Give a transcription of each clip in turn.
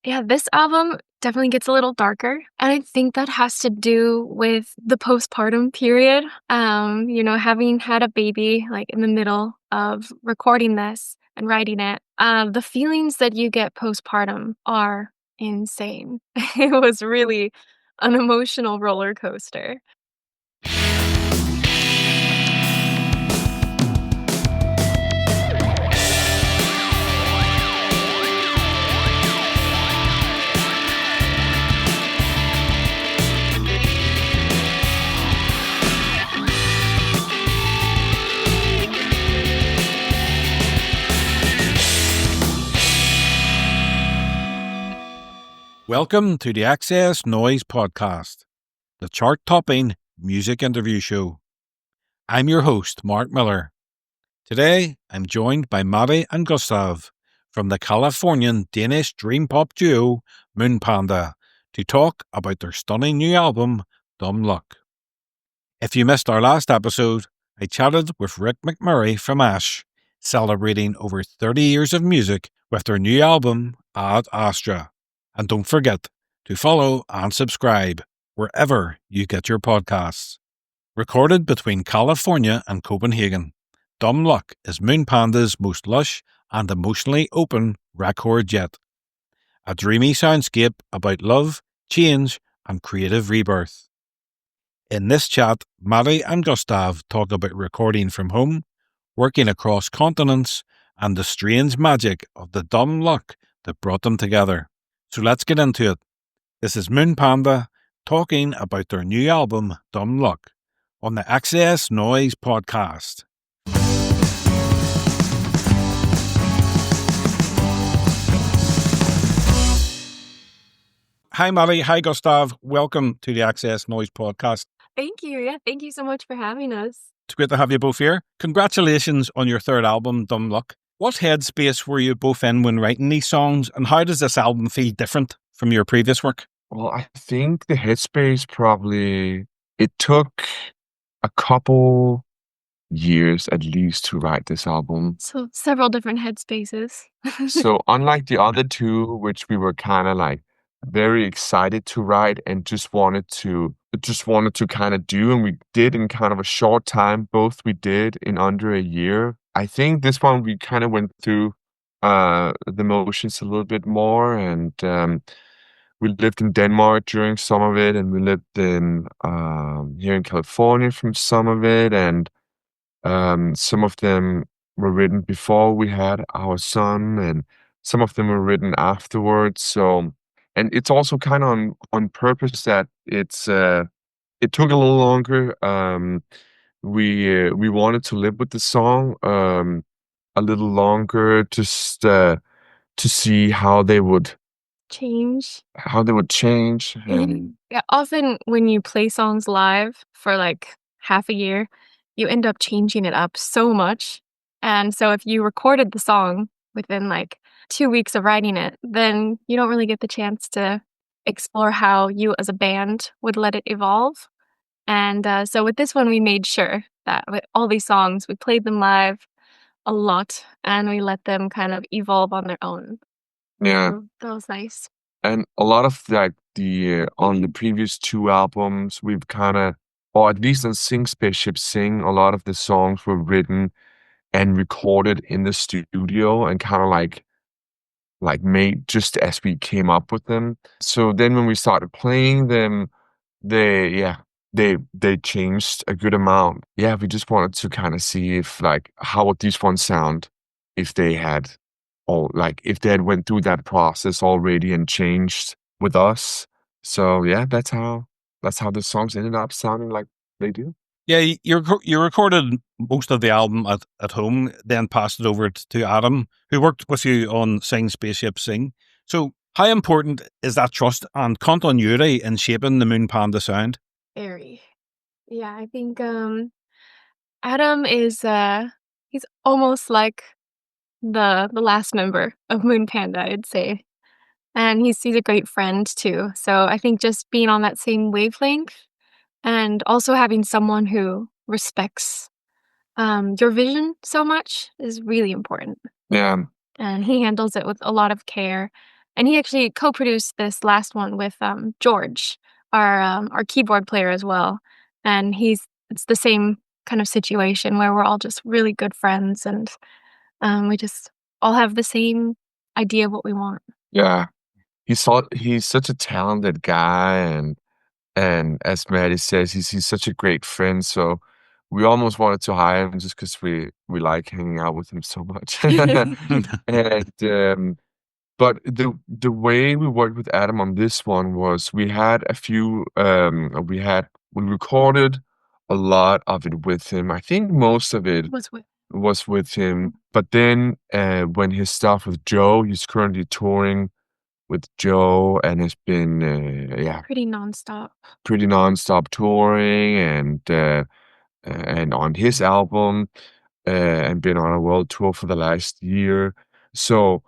Yeah, this album definitely gets a little darker. And I think that has to do with the postpartum period. Having had a baby like in the middle of recording this and writing it, the feelings that you get postpartum are insane. It was really an emotional roller coaster. Welcome to the XS Noize Podcast, the chart-topping music interview show. I'm your host, Mark Millar. Today, I'm joined by Maddy and Gustav from the Californian Danish dream pop duo Moon Panda to talk about their stunning new album, Dumb Luck. If you missed our last episode, I chatted with Rick McMurray from Ash, celebrating over 30 years of music with their new album, Ad Astra. And don't forget to follow and subscribe wherever you get your podcasts. Recorded between California and Copenhagen, Dumb Luck is Moon Panda's most lush and emotionally open record yet. A dreamy soundscape about love, change, and creative rebirth. In this chat, Maddy and Gustav talk about recording from home, working across continents, and the strange magic of the dumb luck that brought them together. So let's get into it. This is Moon Panda talking about their new album, Dumb Luck, on the XS Noize Podcast. Hi, Maddy. Hi, Gustav. Welcome to the XS Noize Podcast. Thank you. Yeah, thank you so much for having us. It's great to have you both here. Congratulations on your third album, Dumb Luck. What headspace were you both in when writing these songs, and how does this album feel different from your previous work? Well, I think the headspace it took a couple years at least to write this album. So several different headspaces. So unlike the other two, which we were kind of like very excited to write and just wanted to kind of do, and we did in kind of a short time, both we did in under a year. I think this one we kind of went through the motions a little bit more, and we lived in Denmark during some of it, and we lived in here in California from some of it, and some of them were written before we had our son, and some of them were written afterwards. So, and it's also kind of on purpose that it took a little longer. We wanted to live with the song a little longer, just to see how they would Change. And Yeah, often when you play songs live for like half a year, you end up changing it up so much. And so if you recorded the song within like 2 weeks of writing it, then you don't really get the chance to explore how you as a band would let it evolve. And so with this one, we made sure that with all these songs, we played them live a lot and we let them kind of evolve on their own. yeah. So that was nice. And a lot of like on the previous two albums, we've kind of, or at least on Sing Spaceship Sing, a lot of the songs were written and recorded in the studio and kind of like made just as we came up with them. So then when we started playing them, they changed a good amount. Yeah, we just wanted to kind of see if like how would these ones sound if they had, or like if they had went through that process already and changed with us. So yeah, that's how the songs ended up sounding like they do. Yeah, you recorded most of the album at home, then passed it over to Adam, who worked with you on Sing Spaceship Sing. So how important is that trust and continuity in shaping the Moon Panda sound? Very. Yeah, I think Adam is he's almost like the last member of Moon Panda, I'd say. And he's a great friend too. So I think just being on that same wavelength and also having someone who respects your vision so much is really important. Yeah. And he handles it with a lot of care And he actually co-produced this last one with George, our keyboard player as well. And it's the same kind of situation where we're all just really good friends, and we just all have the same idea of what we want. Yeah. He's such a talented guy, and as Maddy says, he's such a great friend. So we almost wanted to hire him just because we like hanging out with him so much. And but the way we worked with Adam on this one was we had a few we recorded a lot of it with him. I think most of it was with him. But then when his stuff with Joe, he's currently touring with Joe and has been Pretty nonstop touring and on his album and been on a world tour for the last year. So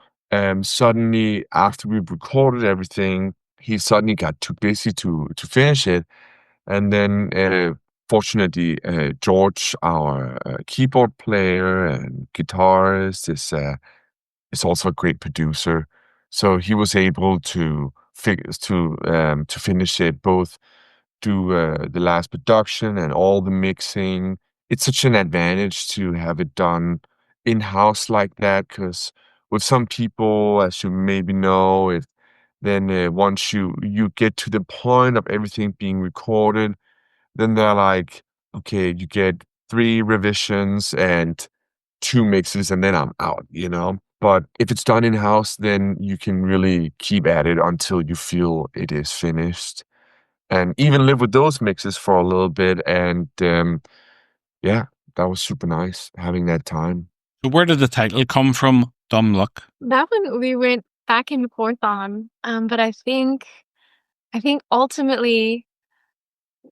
suddenly after we recorded everything, he suddenly got too busy to finish it. And then fortunately George, our keyboard player and guitarist, is also a great producer. So he was able to finish it, both do the last production and all the mixing. It's such an advantage to have it done in-house like that, because with some people, as you maybe know, then once you get to the point of everything being recorded, then they're like, okay, you get 3 revisions and 2 mixes, and then I'm out, you know? But if it's done in-house, then you can really keep at it until you feel it is finished, and even live with those mixes for a little bit. And yeah, that was super nice having that time. So where did the title come from, Dumb Luck? That one we went back and forth on, but I think ultimately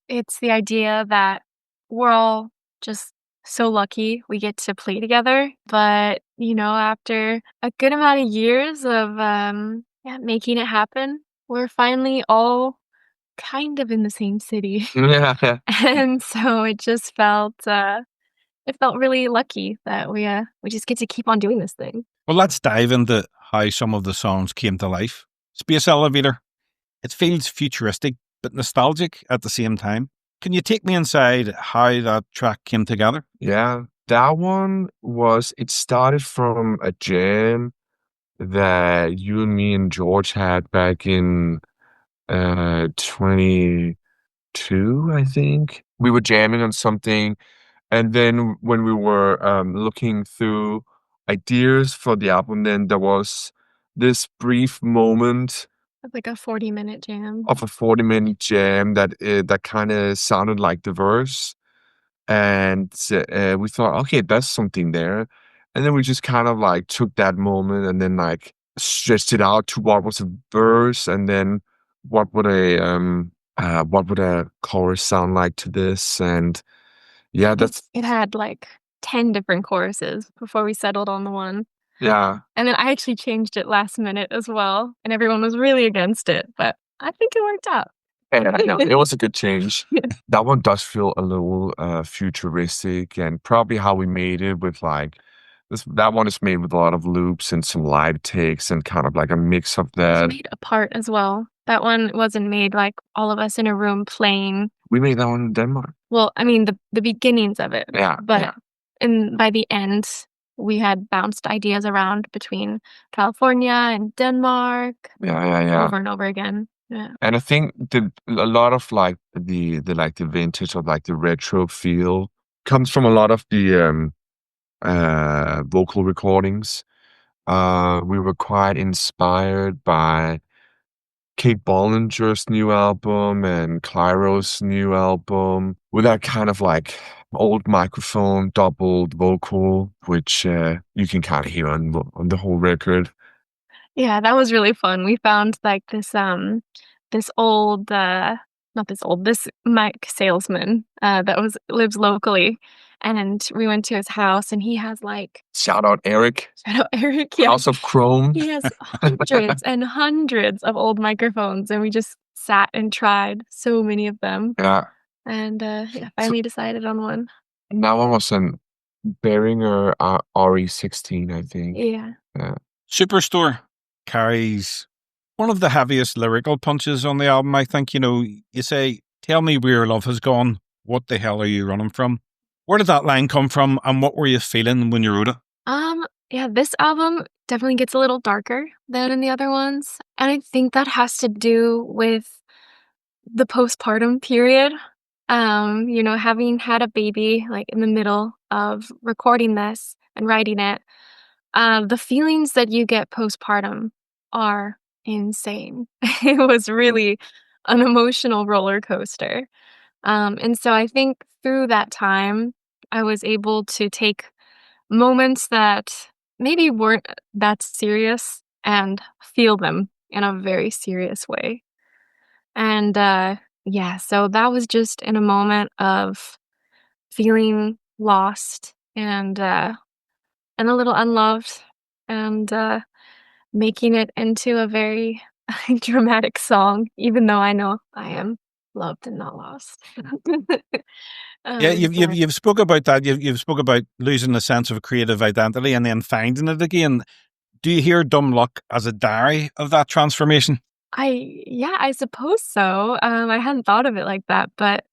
it's the idea that we're all just so lucky we get to play together. But, after a good amount of years of making it happen, we're finally all kind of in the same city. Yeah. And so it just felt really lucky that we just get to keep on doing this thing. Well, let's dive into how some of the songs came to life. Space Elevator. It feels futuristic but nostalgic at the same time. Can you take me inside how that track came together? Yeah, that one it started from a jam that you and me and George had back in 22, I think. We were jamming on something, and then when we were looking through ideas for the album, then there was this brief moment It's like a 40-minute jam. of a 40-minute jam that kind of sounded like the verse. And we thought, okay, there's something there. And then we just kind of like took that moment and then like stretched it out to what was a verse, and then what would a chorus sound like to this. And yeah, It had like 10 different choruses before we settled on the one. yeah. And then I actually changed it last minute as well, and everyone was really against it, but I think it worked out. And I know it was a good change. Yeah. That one does feel a little futuristic, and probably how we made it with like this. That one is made with a lot of loops and some live takes and kind of like a mix of that. It's made apart as well. That one wasn't made like all of us in a room playing. We made that one in Denmark. Well, I mean the beginnings of it. Yeah. But by the end, we had bounced ideas around between California and Denmark. Yeah. Over and over again. Yeah. And I think a lot of like the vintage or like the retro feel comes from a lot of the vocal recordings. We were quite inspired by Kate Bollinger's new album and Clyro's new album with that kind of like old microphone, doubled vocal, which you can kind of hear on the whole record. Yeah, that was really fun. We found like this old this mic salesman that lives locally, and we went to his house, and he has like Shout out Eric, yeah. House of Chrome. He has hundreds and hundreds of old microphones, and we just sat and tried so many of them. Yeah. And finally decided on one. And that one was an Behringer RE16, I think. Yeah. Yeah. Superstore carries one of the heaviest lyrical punches on the album, I think. You say, "Tell me where your love has gone. What the hell are you running from?" Where did that line come from, and what were you feeling when you wrote it? Yeah, this album definitely gets a little darker than in the other ones, and I think that has to do with the postpartum period. Having had a baby, like, in the middle of recording this and writing it, the feelings that you get postpartum are insane. It was really an emotional roller coaster. And so I think through that time, I was able to take moments that maybe weren't that serious and feel them in a very serious way. And yeah, so that was just in a moment of feeling lost and a little unloved and making it into a very dramatic song, even though I know I am loved and not lost. Yeah, So you've spoke about that. You've spoke about losing a sense of creative identity and then finding it again. Do you hear Dumb Luck as a diary of that transformation? I suppose so. I hadn't thought of it like that, but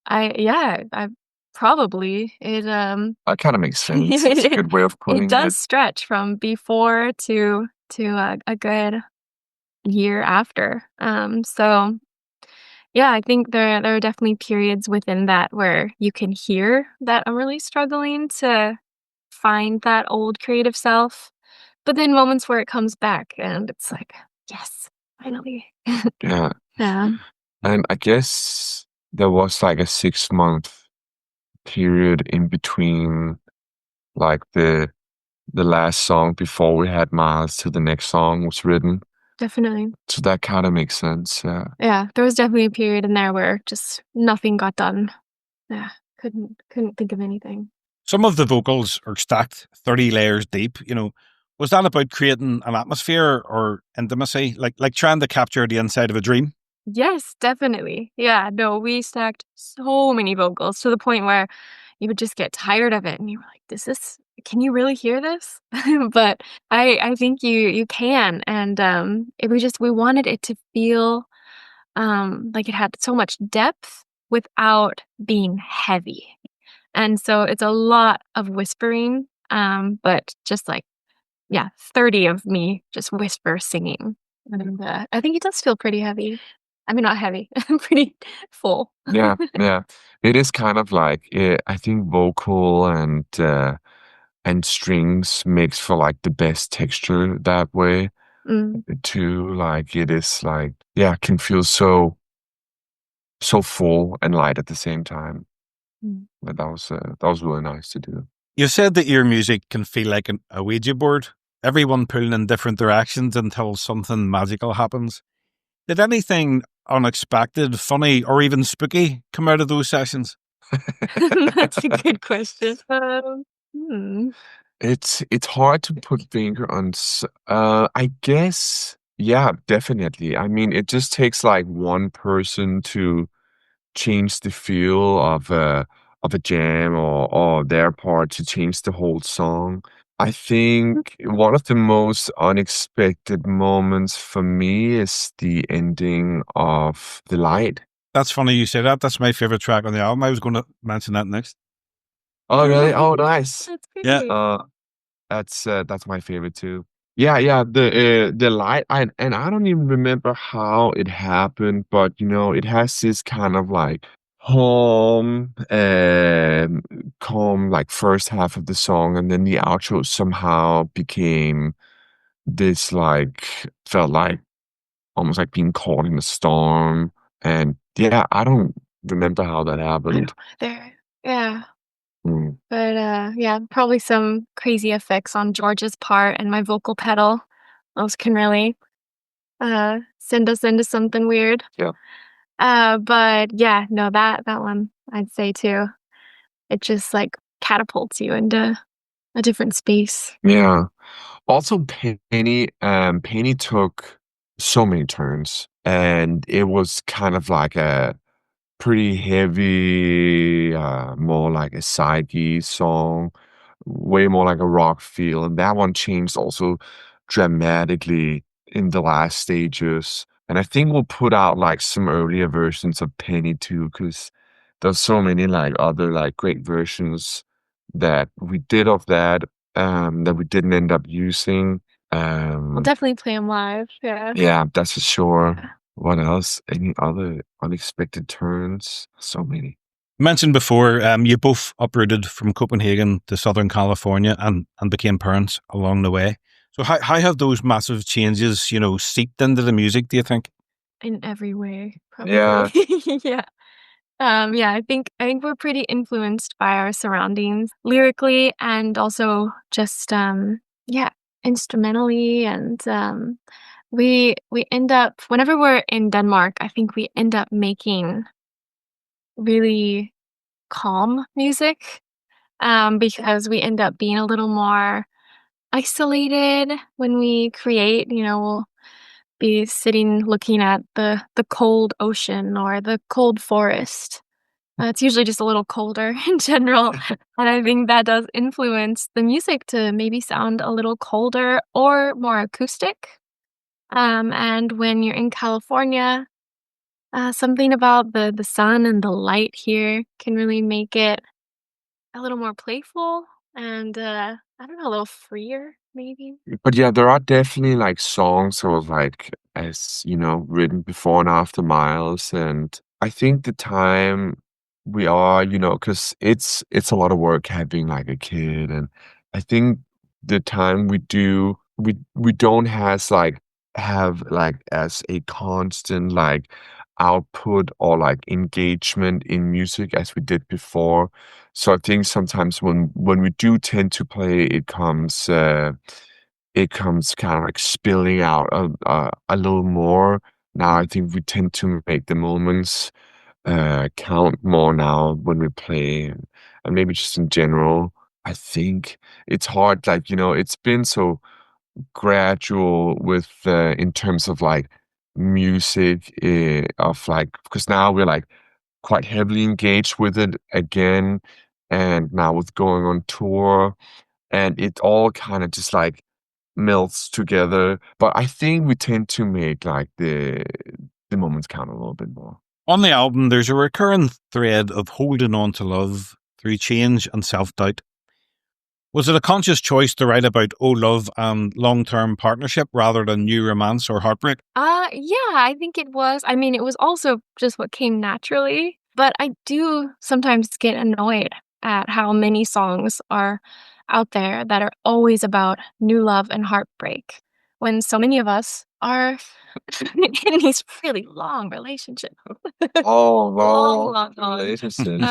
I probably That kind of makes sense. It's a it, good way of it putting does it. stretch from before to a good year after. So yeah, I think there are definitely periods within that where you can hear that I'm really struggling to find that old creative self, but then moments where it comes back and it's like, yes, finally. Yeah. Yeah, And I guess there was like a 6-month period in between like the last song before we had Miles to the next song was written. definitely. So that kind of makes sense. Yeah. Yeah, there was definitely a period in there where just nothing got done. Yeah, couldn't think of anything. Some of the vocals are stacked 30 layers deep. Was that about creating an atmosphere or intimacy, like trying to capture the inside of a dream? Yes, definitely. Yeah, no, we stacked so many vocals to the point where you would just get tired of it and you were like, "Does this can you really hear this?" But I think you can, and, we wanted it to feel, like it had so much depth without being heavy. And so it's a lot of whispering, but just like, yeah, 30 of me just whisper singing. And, I think it does feel pretty heavy. I mean, not heavy, pretty full. Yeah. Yeah. It is kind of like I think vocal and strings makes for like the best texture that way Mm, too. Like it is like can feel so full and light at the same time. mm. But that was really nice to do. You said that your music can feel like a Ouija board, everyone pulling in different directions until something magical happens. Did anything unexpected, funny, or even spooky come out of those sessions? That's a good question. Hmm. It's hard to put finger on. I guess, yeah, definitely. I mean, it just takes like one person to change the feel of a jam or their part to change the whole song. I think one of the most unexpected moments for me is the ending of The Light. That's funny you say that. That's my favorite track on the album. I was going to mention that next. Oh, really? Oh, nice. That's Yeah. great. That's my favorite too. Yeah, yeah, the light, and I don't even remember how it happened, but it has this kind of like calm like first half of the song, and then the outro somehow became this like felt like almost like being caught in a storm, and yeah, I don't remember how that I happened. don't either. Yeah. Mm. But, yeah, probably some crazy effects on George's part and my vocal pedal. Those can really, send us into something weird. Yeah. But yeah, no, that one I'd say too. It just, like, catapults you into a different space. Yeah. Also, Penny took so many turns, and it was kind of like a pretty heavy, more like a psyche song, way more like a rock feel, and that one changed also dramatically in the last stages. And I think we'll put out like some earlier versions of Penny too, because there's so many like other like great versions that we did of that that we didn't end up using. We'll definitely play them live. Yeah. Yeah, that's for sure. Yeah. What else? Any other unexpected turns? So many. Mentioned before, you both uprooted from Copenhagen to Southern California and became parents along the way. So how have those massive changes, seeped into the music, do you think? In every way, probably. Yeah. Yeah. Yeah, I think we're pretty influenced by our surroundings lyrically and also just instrumentally, and we end up, whenever we're in Denmark, I think we end up making really calm music, because we end up being a little more isolated when we create. We'll be sitting looking at the cold ocean or the cold forest. It's usually just a little colder in general, and I think that does influence the music to maybe sound a little colder or more acoustic. And when you're in California, something about the sun and the light here can really make it a little more playful and, I don't know, a little freer maybe? But yeah, there are definitely like songs or like as written before and after Miles, and I think the time we are, because it's a lot of work having like a kid, and I think the time we don't have like as a constant like output or like engagement in music as we did before. So I think sometimes when we do tend to play, it comes kind of like spilling out a little more. Now I think we tend to make the moments count more now when we play, and maybe just in general. I think it's hard, like it's been so gradual with in terms of like music, of like, because now we're like quite heavily engaged with it again, and now with going on tour, and it all kind of just like melts together. But I think we tend to make like the moments count a little bit more. On the album, there's a recurring thread of holding on to love through change and self-doubt. Was it a conscious choice to write about old love and long-term partnership rather than new romance or heartbreak? Yeah, I think it was. I mean, it was also just what came naturally, but I do sometimes get annoyed at how many songs are out there that are always about new love and heartbreak, when so many of us are in these really long relationships. Oh, Long relationships.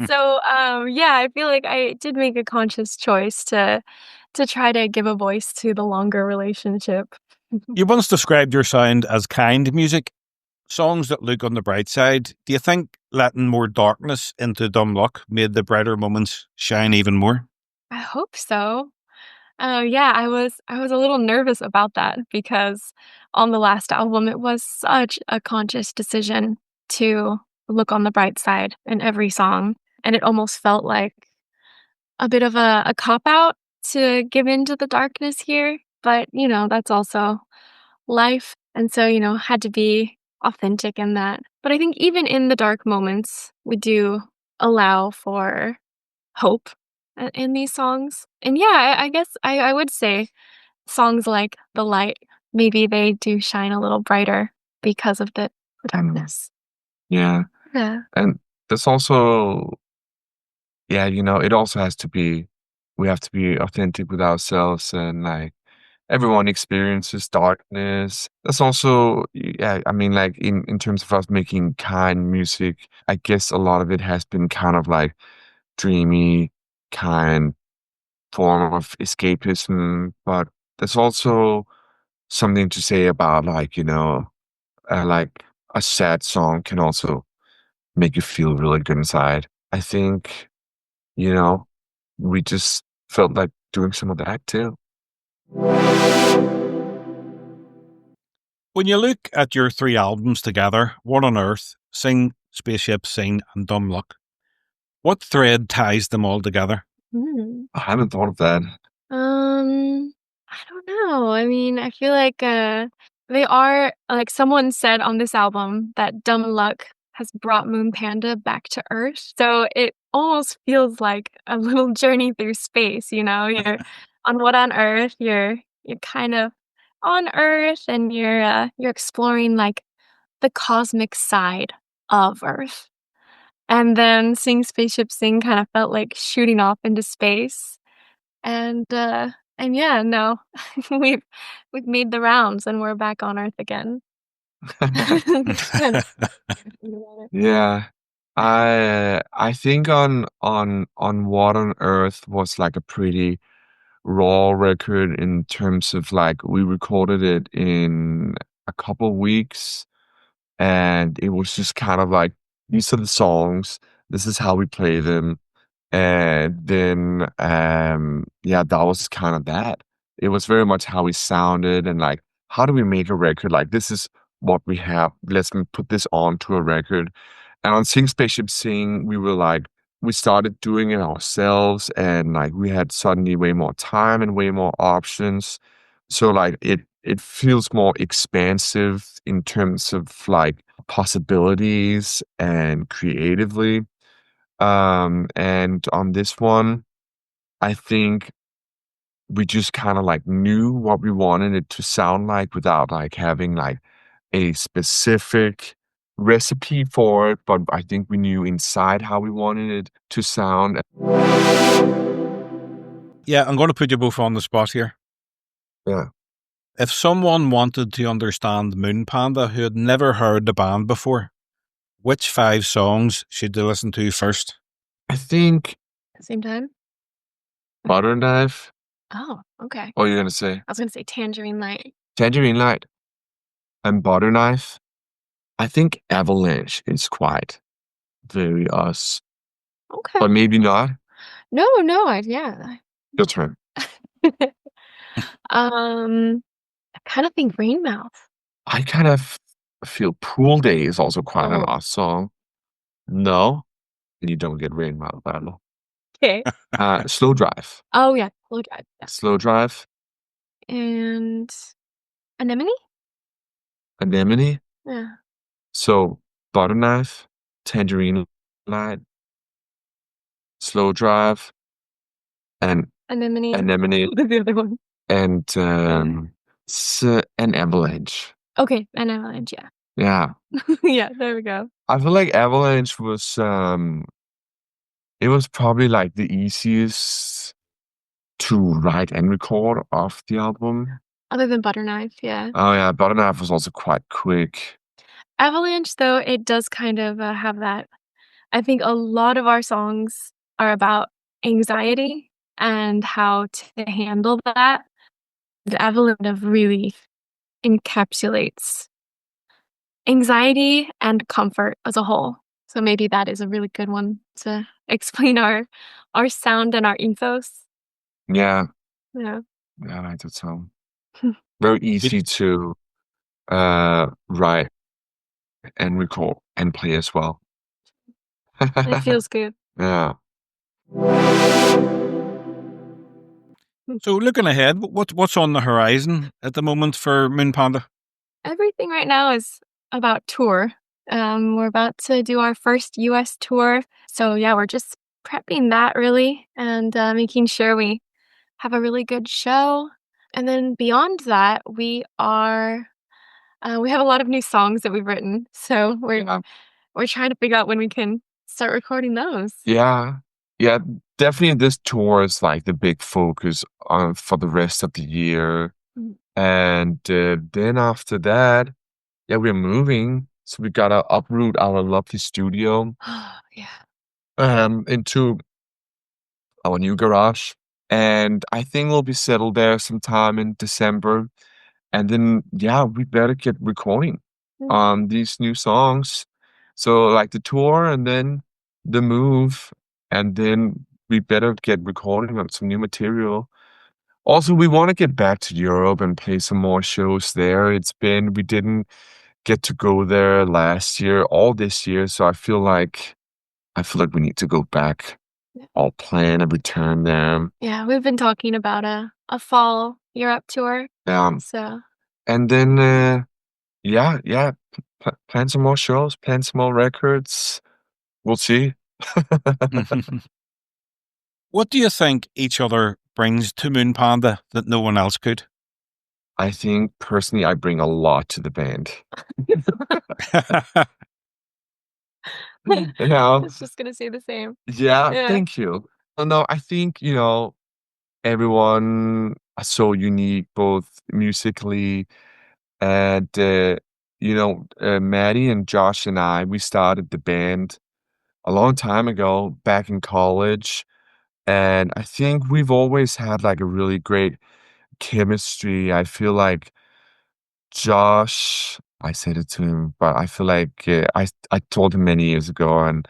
So, yeah, I feel like I did make a conscious choice to try to give a voice to the longer relationship. You once described your sound as kind music, songs that look on the bright side. Do you think letting more darkness into Dumb Luck made the brighter moments shine even more? I hope so. Yeah, I was a little nervous about that because on the last album, it was such a conscious decision to look on the bright side in every song, and it almost felt like a bit of a cop out to give into the darkness here, but, that's also life, and so, had to be authentic in that. But I think even in the dark moments, we do allow for hope in these songs. And yeah, I guess I would say songs like The Light, maybe they do shine a little brighter because of the darkness. Yeah. Yeah. And that's also, yeah, it also has to be, we have to be authentic with ourselves, and like everyone experiences darkness. That's also, yeah, I mean, like in terms of us making kind music, I guess a lot of it has been kind of like dreamy, kind form of escapism, but there's also something to say about like a sad song can also make you feel really good inside. I think, you know, we just felt like doing some of that too. When you look at your 3 albums together, What on Earth, Sing, Spaceship, Sing, and Dumb Luck, what thread ties them all together? Mm. I haven't thought of that. Um, I don't know. I mean, I feel like, they are like, someone said on this album that dumb luck has brought Moon Panda back to Earth, so it almost feels like a little journey through space, you know? You're on Earth, you're kind of on Earth, and you're exploring, like, the cosmic side of Earth. And then seeing Spaceship Sing kind of felt like shooting off into space. And yeah, no, we've we've made the rounds and we're back on Earth again. Kind of thinking about it. Yeah. I think on What on Earth was like a pretty raw record in terms of like we recorded it in a couple weeks, and it was just kind of like these are the songs, this is how we play them. And then yeah, that was kind of that. It was very much how we sounded and like how do we make a record? Like this is what we have. Let's put this onto a record. And on Sing Spaceship Sing, we were like we started doing it ourselves and like we had suddenly way more time and way more options. So like it feels more expansive in terms of like possibilities and creatively. And on this one, I think we just kind of like knew what we wanted it to sound like without like having like a specific recipe for it. But I think we knew inside how we wanted it to sound. Yeah, I'm going to put you both on the spot here. Yeah. If someone wanted to understand Moon Panda who had never heard the band before, which 5 songs should they listen to first? I think At the same time? Butter Knife. Oh, okay. What are you gonna say? I was gonna say Tangerine Light. Tangerine Light and Butter Knife. I think Avalanche is quite very us, Okay. but maybe not. No, yeah. Your turn. I kind of think Rainmouth. I kind of feel Pool Day is also quite an Oh, us song. No, you don't get Rainmouth Battle. okay. Slow Drive. Oh, yeah, Blue Drive, yeah. Slow Drive. And Anemone? Anemone. Yeah. So Butter Knife, Tangerine Light, Slow Drive, and Anemone. Anemone, What was the other one? and an Avalanche. Okay, and Avalanche, yeah. Yeah. Yeah, there we go. I feel like Avalanche was it was probably like the easiest to write and record off the album. Other than Butter Knife, yeah. Oh yeah, Butter Knife was also quite quick. Avalanche, though, it does kind of, have that. I think a lot of our songs are about anxiety and how to handle that. The Avalanche of really encapsulates anxiety and comfort as a whole. So maybe that is a really good one to explain our sound and our ethos. Yeah, Yeah. yeah, I like that song. Very easy to write and record and play as well. It feels good. Yeah. So looking ahead, what's on the horizon at the moment for Moon Panda? Everything right now is about tour. We're about to do our first US tour. So yeah, we're just prepping that really and making sure we have a really good show. And then beyond that, we have a lot of new songs that we've written. So Yeah. we're trying to figure out when we can start recording those. Yeah. Yeah, definitely this tour is like the big focus on for the rest of the year. Mm. And then after that, yeah, we're moving. So we gotta uproot our lovely studio Yeah. into our new garage. And I think we'll be settled there sometime in December. And then yeah, we better get recording Mm. on these new songs. So like the tour and then the move, and then we better get recording on some new material. Also, we want to get back to Europe and play some more shows there. We didn't get to go there last year, all this year, so I feel like we need to go back. I'll plan and return them. Yeah, we've been talking about a fall Europe tour. So And then plan some more shows, plan some more records. We'll see. What do you think each other brings to Moon Panda that no one else could? I think personally I bring a lot to the band. I was just gonna say the same. Yeah, thank you. No, I think, everyone are so unique, both musically and, Maddy and Josh and I, we started the band a long time ago back in college. And I think we've always had like a really great chemistry. I feel like Josh, I said it to him, but I feel like I told him many years ago, and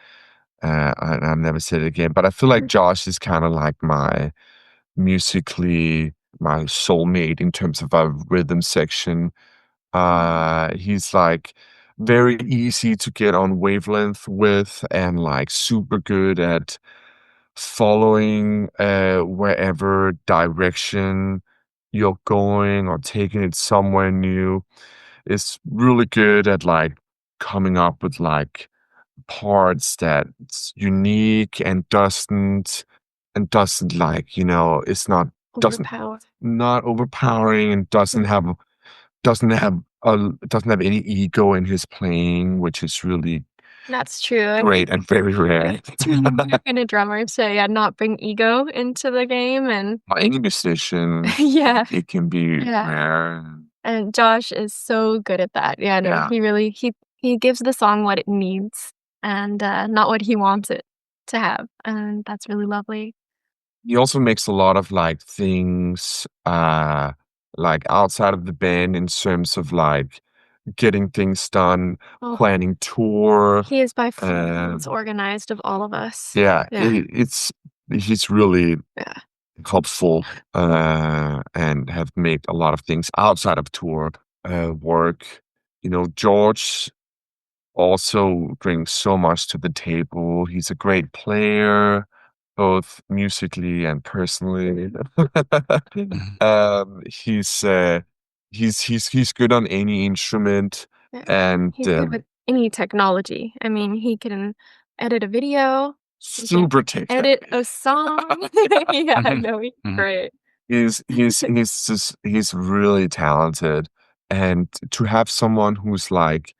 I've never said it again. But I feel like Josh is kind of like musically my soulmate in terms of our rhythm section. He's like very easy to get on wavelength with, and like super good at following wherever direction you're going or taking it somewhere new. Is really good at like coming up with like parts that's unique and doesn't like, it's not overpowering, and doesn't have any ego in his playing, which is really That's true. great and very rare. It's really rare in a drummer to not bring ego into the game, and Any musician, yeah, it can be rare. and Josh is so good at that. Yeah, no, he really he gives the song what it needs and not what he wants it to have, and that's really lovely. He also makes a lot of like things like outside of the band in terms of like getting things done, planning tour. He is by far the most organized of all of us. Yeah. He's really helpful and have made a lot of things outside of tour work. George also brings so much to the table. He's a great player, both musically and personally. He's good on any instrument, and He's good with any technology. I mean, he can edit a video, super technical. edit a song. Yeah, I know, he's great. He's really talented, and to have someone who's like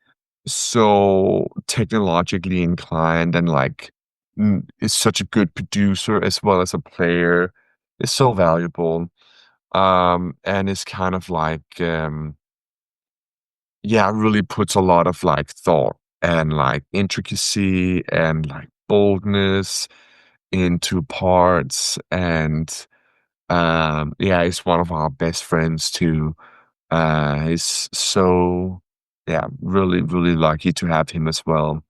so technologically inclined and like is such a good producer as well as a player is so valuable. And it's kind of like really puts a lot of like thought and like intricacy and like boldness into parts. And he's one of our best friends too. He's so really, really lucky to have him as well.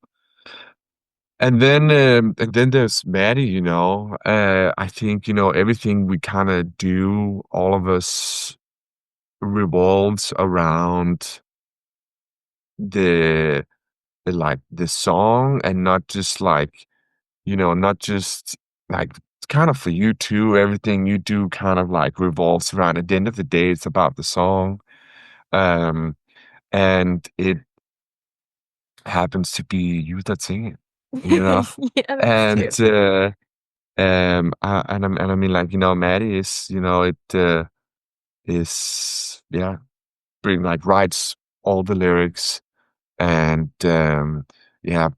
And then there's Maddy, I think, everything we kind of do, all of us revolves around the the song, and not just like, not just like it's kind of for you too. Everything you do kind of like revolves around, at the end of the day, it's about the song. And it happens to be you that sing it, Yeah, that's true. and I mean, like, Maddy is, it is bring like writes all the lyrics, and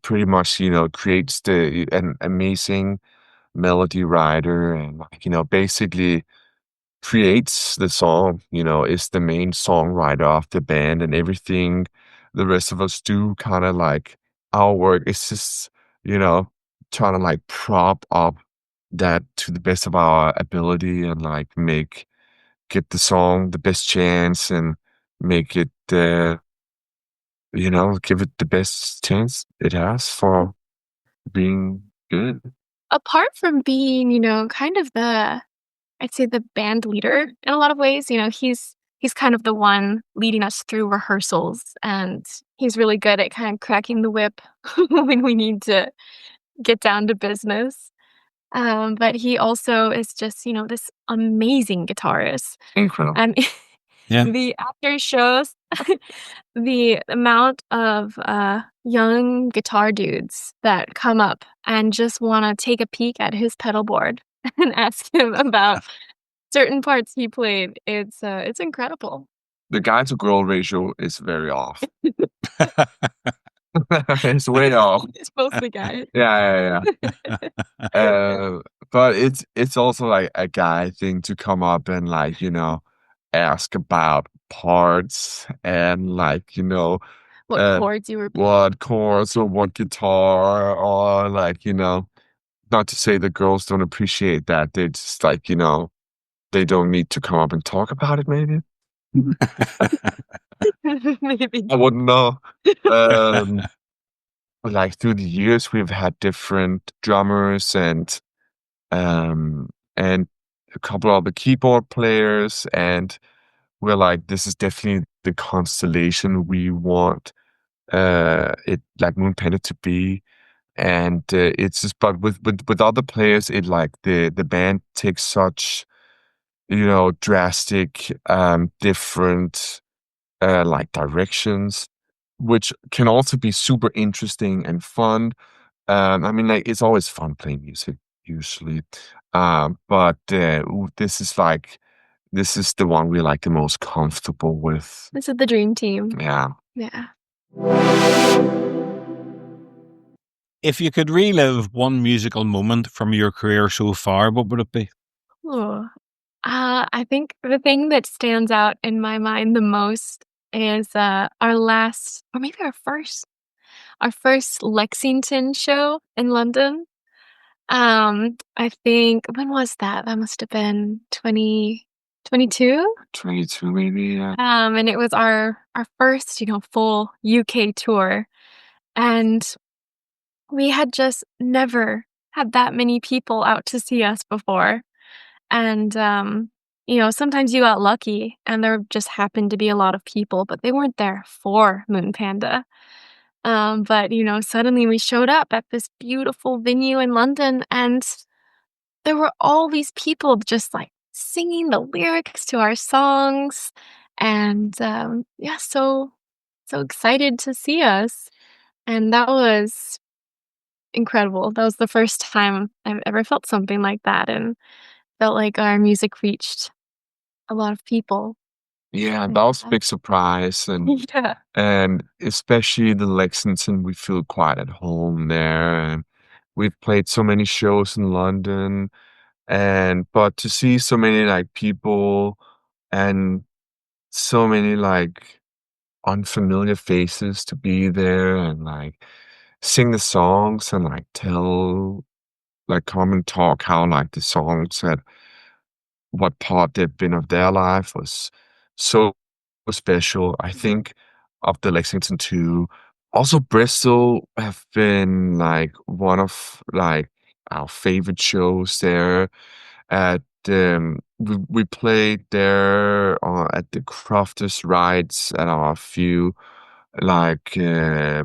pretty much, creates an amazing melody writer, and like, basically creates the song, is the main songwriter of the band, and everything the rest of us do kind of like our work is just, trying to like prop up that to the best of our ability, and like get the song the best chance, and make it give it the best chance it has for being good. Apart from being, kind of I'd say the band leader in a lot of ways, he's kind of the one leading us through rehearsals, and he's really good at kind of cracking the whip when we need to get down to business. But he also is just, this amazing guitarist. Incredible. And Yeah. the after shows, the amount of young guitar dudes that come up and just want to take a peek at his pedal board and ask him about certain parts he played. It's incredible. The guy to girl ratio is very off. It's way off. It's mostly guys. Yeah. But it's also like a guy thing to come up and like, ask about parts and like, What chords you were playing. what chords or what guitar or like, not to say the girls don't appreciate that. They just like, they don't need to come up and talk about it maybe. Maybe. I wouldn't know. Like through the years, we've had different drummers and a couple of the keyboard players, and we're like, this is definitely the constellation we want it like Moon Panda to be. And it's just, but with other players, it like the band takes such drastic different like directions, which can also be super interesting and fun. I mean, like it's always fun playing music usually, but this is the one we're like the most comfortable with. This is the dream team. Yeah. Yeah. If you could relive one musical moment from your career so far, what would it be? Oh, I think the thing that stands out in my mind the most is our last, or maybe our first Lexington show in London. I think, when was that? That must have been 2022. 22 maybe, yeah. And it was our first, full UK tour, and we had just never had that many people out to see us before. And sometimes you got lucky and there just happened to be a lot of people, but they weren't there for Moon Panda. But suddenly we showed up at this beautiful venue in London, and there were all these people just like singing the lyrics to our songs, and so excited to see us. And that was incredible. That was the first time I've ever felt something like that, and felt like our music reached a lot of people. Yeah, that was a big surprise, and Yeah. and especially the Lexington, we feel quite at home there, and we've played so many shows in London, but to see so many like people and so many like unfamiliar faces to be there and like sing the songs and like come and talk how like the songs had what part they've been of their life was so special. I think of the Lexington too. Also, Bristol have been like one of like our favorite shows there. At we played there at the Crofters Rides at our few like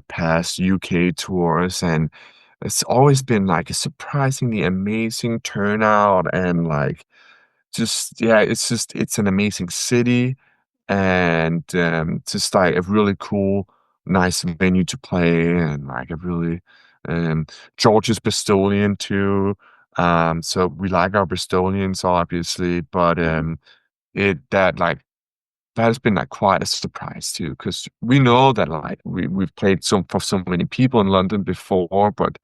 past UK tours, and it's always been like a surprisingly amazing turnout and like it's an amazing city and just like a really cool, nice venue to play and like a really George is Bristolian too. So we like our Bristolians obviously, but that has been like quite a surprise too, because we know that like we've played for so many people in London before, but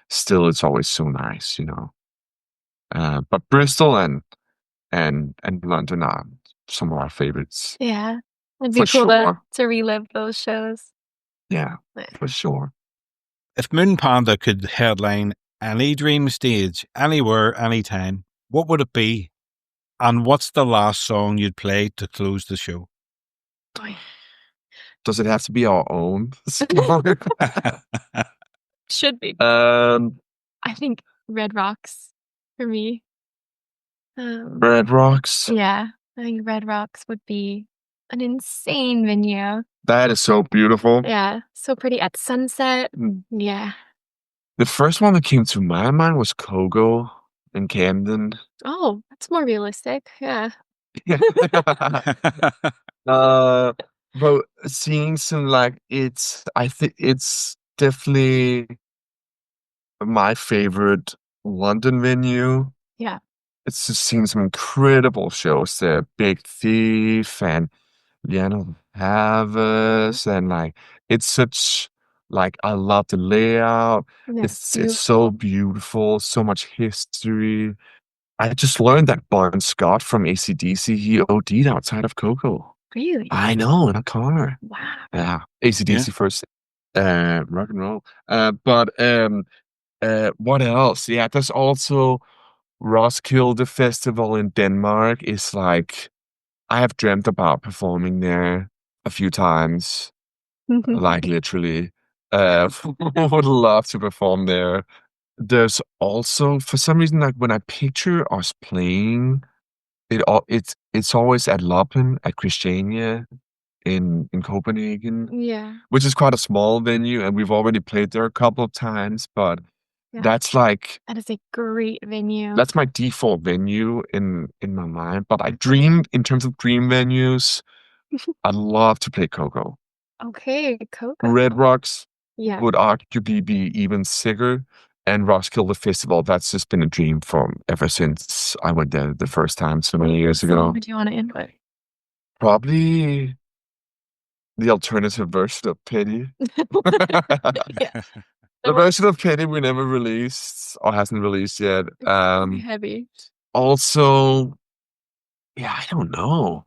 still it's always so nice, But Bristol and London are some of our favorites. Yeah. It'd be For cool sure. to relive those shows. Yeah, for sure. If Moon Panda could headline any dream stage, anywhere, anytime, what would it be? And what's the last song you'd play to close the show? Does it have to be our own song? Should be. I think Red Rocks for me. Red Rocks. Yeah, I think Red Rocks would be an insane venue. That is so beautiful. Yeah, so pretty at sunset. Yeah. The first one that came to my mind was Kogo. in Camden. Oh, that's more realistic. Yeah. uh, but seeing some like I think it's definitely my favorite London venue. Yeah. It's just seen some incredible shows there. Big Thief and Havas and like it's such like I love the layout. Yeah. It's so beautiful, so much history. I just learned that Bon Scott from AC/DC, he OD'd outside of Coco. Really? I know, in a car. Wow. Yeah, AC/DC first, rock and roll. What else? Yeah, there's also Roskilde Festival in Denmark is like I have dreamt about performing there a few times, like literally. Would love to perform there. There's also, for some reason, like when I picture us playing, it's always at Loppen at Christiania in Copenhagen, Yeah. which is quite a small venue, and we've already played there a couple of times, but Yeah. that's like That is a great venue. that's my default venue in my mind. But I dream in terms of dream venues. I'd love to play Coco. Okay, Coco. Red Rocks Yeah. would arguably be even sicker. And Roskilde Festival, that's just been a dream from ever since I went there the first time so many years ago. What do you want to end with? Probably the alternative version of Pity. Yeah. The version of Pity we never released or hasn't released yet. Heavy. Also, yeah, I don't know.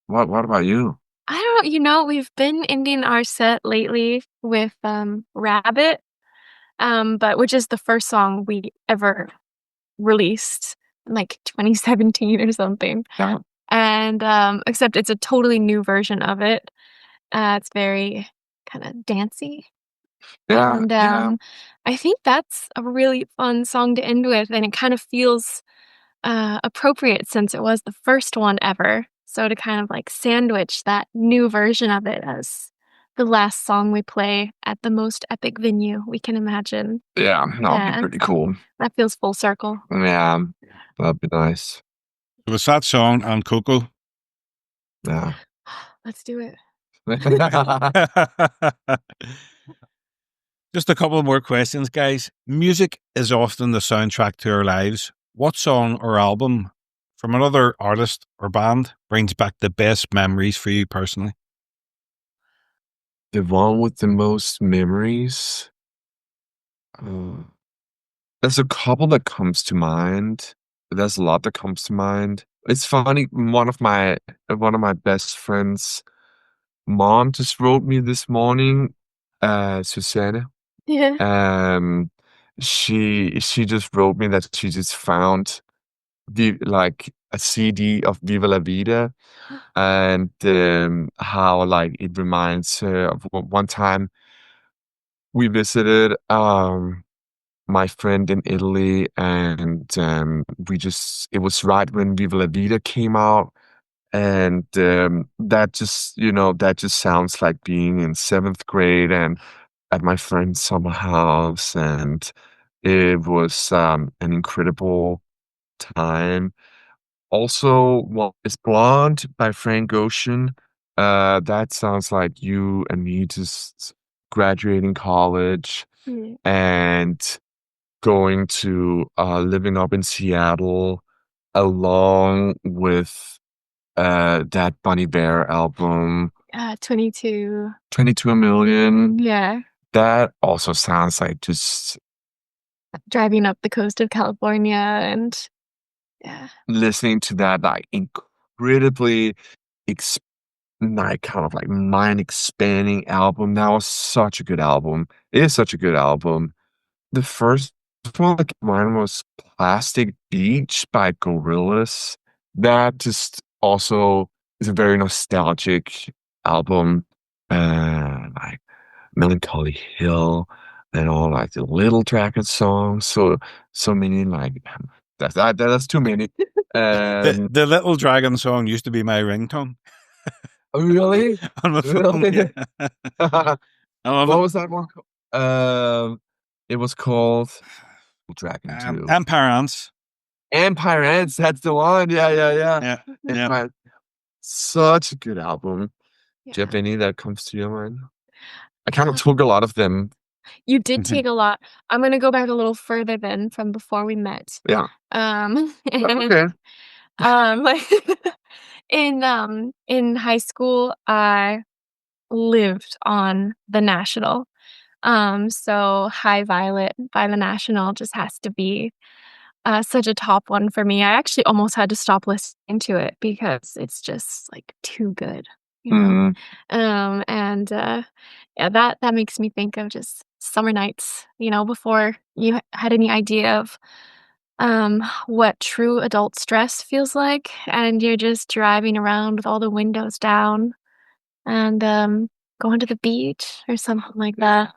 What about you? I don't, we've been ending our set lately with Rabbit, but which is the first song we ever released in like 2017 or something. Yeah. And except it's a totally new version of it. It's very kind of dancey. Yeah, And yeah. I think that's a really fun song to end with, and it kind of feels appropriate since it was the first one ever. So to kind of like sandwich that new version of it as the last song we play at the most epic venue we can imagine. Yeah, that'll be pretty cool. That feels full circle. Yeah, that'd be nice. It was that song and Coco. Yeah. Let's do it. Just a couple more questions, guys. Music is often the soundtrack to our lives. What song or album from another artist or band brings back the best memories for you personally? The one with the most memories? There's a couple that comes to mind. There's a lot that comes to mind. It's funny, one of my best friends' mom just wrote me this morning, Susanne. Yeah. She just wrote me that she just found like a CD of Viva la Vida, and how like it reminds her of one time we visited my friend in Italy, and it was right when Viva la Vida came out, and that just sounds like being in 7th grade and at my friend's summer house, and it was an incredible time. Also, well, it's Blonde by Frank Ocean. That sounds like you and me just graduating college and going to living up in Seattle along with that Bunny Bear album. 22. 22 Million. Yeah. That also sounds like just driving up the coast of California and listening to that like incredibly like kind of like mind expanding album. That was such a good album. It is such a good album. The first one that came to mind was Plastic Beach by Gorillaz. That just also is a very nostalgic album. Like Melancholy Hill and all like the Little Dragon songs. So many like that's too many. The Little Dragon song used to be my ringtone. Oh, really? On my phone. Really? Yeah. I love What it. was that one called? It was called Dragon 2. Empire Ants. Empire Ends, that's the one. Yeah. Yeah. Empire, such a good album. Do you have Yeah. any that comes to your mind? I kind of took a lot of them. You did take a lot. I'm gonna go back a little further then from before we met. Yeah. Okay. Like in high school, I lived on the National. So High Violet by the National just has to be such a top one for me. I actually almost had to stop listening to it because it's just like too good, you know. And yeah, that makes me think of just summer nights, you know, before you had any idea of what true adult stress feels like, and you're just driving around with all the windows down and going to the beach or something like that.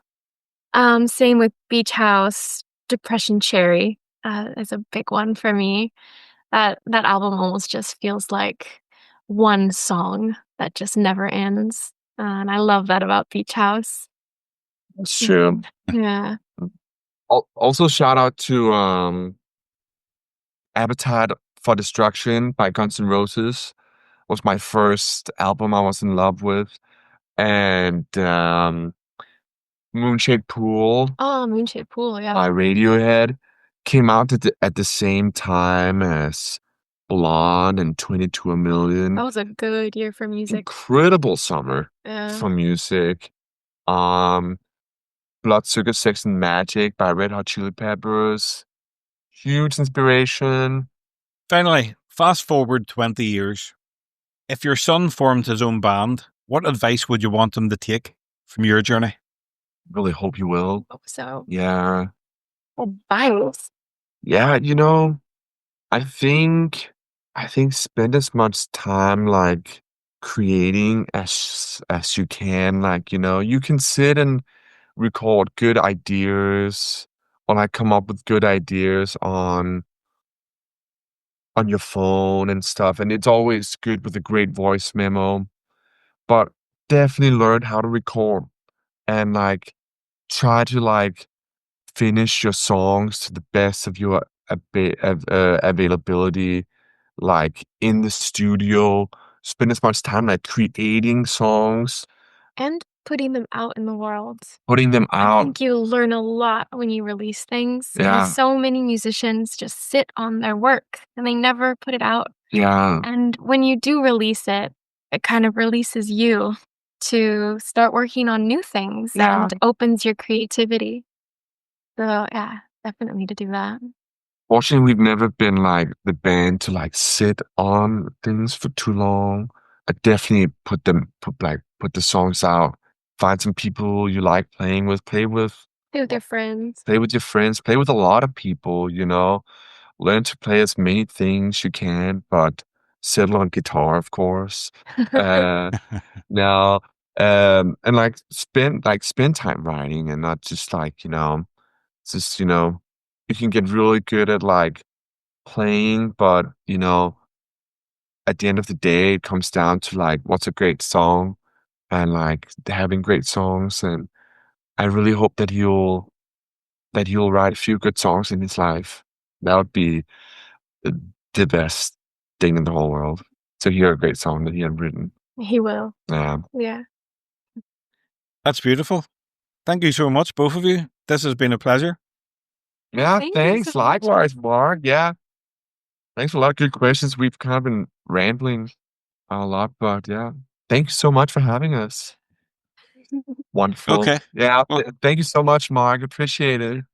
Same with Beach House, Depression Cherry is a big one for me. That album almost just feels like one song that just never ends, and I love that about Beach House. That's true. Yeah. Also, shout out to Appetite for Destruction by Guns N' Roses. Was my first album I was in love with. And Moonshade Pool Oh, Moonshade Pool, yeah. by Radiohead came out at the same time as Blonde and 22 a Million. That was a good year for music. Incredible summer Yeah. for music. Blood, Sugar, Sex and Magic by Red Hot Chili Peppers. Huge inspiration. Finally, fast forward 20 years. If your son formed his own band, what advice would you want him to take from your journey? Really hope you will. Hope so. Yeah. Advice. Yeah, I think spend as much time like creating as you can. Like, you can sit and record good ideas or like come up with good ideas on your phone and stuff. And it's always good with a great voice memo. But definitely learn how to record and like try to like finish your songs to the best of your availability, like in the studio. Spend as much time like creating songs, And putting them out in the world. putting them I out. think you learn a lot when you release things. Yeah. Because so many musicians just sit on their work and they never put it out. Yeah. And when you do release it, it kind of releases you to start working on new things Yeah. and opens your creativity. So yeah, definitely to do that. Fortunately, we've never been like the band to like sit on things for too long. I definitely put the songs out. Find some people you like playing with, Play with your friends. play with your friends, play with a lot of people, learn to play as many things you can, but settle on guitar, of course. Uh, now, and like spend time writing and not just like, just, you can get really good at like playing, but, at the end of the day, it comes down to like, what's a great song and like having great songs. And I really hope that he'll write a few good songs in his life. That would be the best thing in the whole world, to hear a great song that he had written. He will. Yeah. Yeah. That's beautiful. Thank you so much, both of you. This has been a pleasure. Yeah, Thank you thanks. so much. Likewise, Mark. Yeah. Thanks for a lot of good questions. We've kind of been rambling a lot, but yeah. Thank you so much for having us. Wonderful. Okay. Yeah. Well- Thank you so much, Mark. Appreciate it.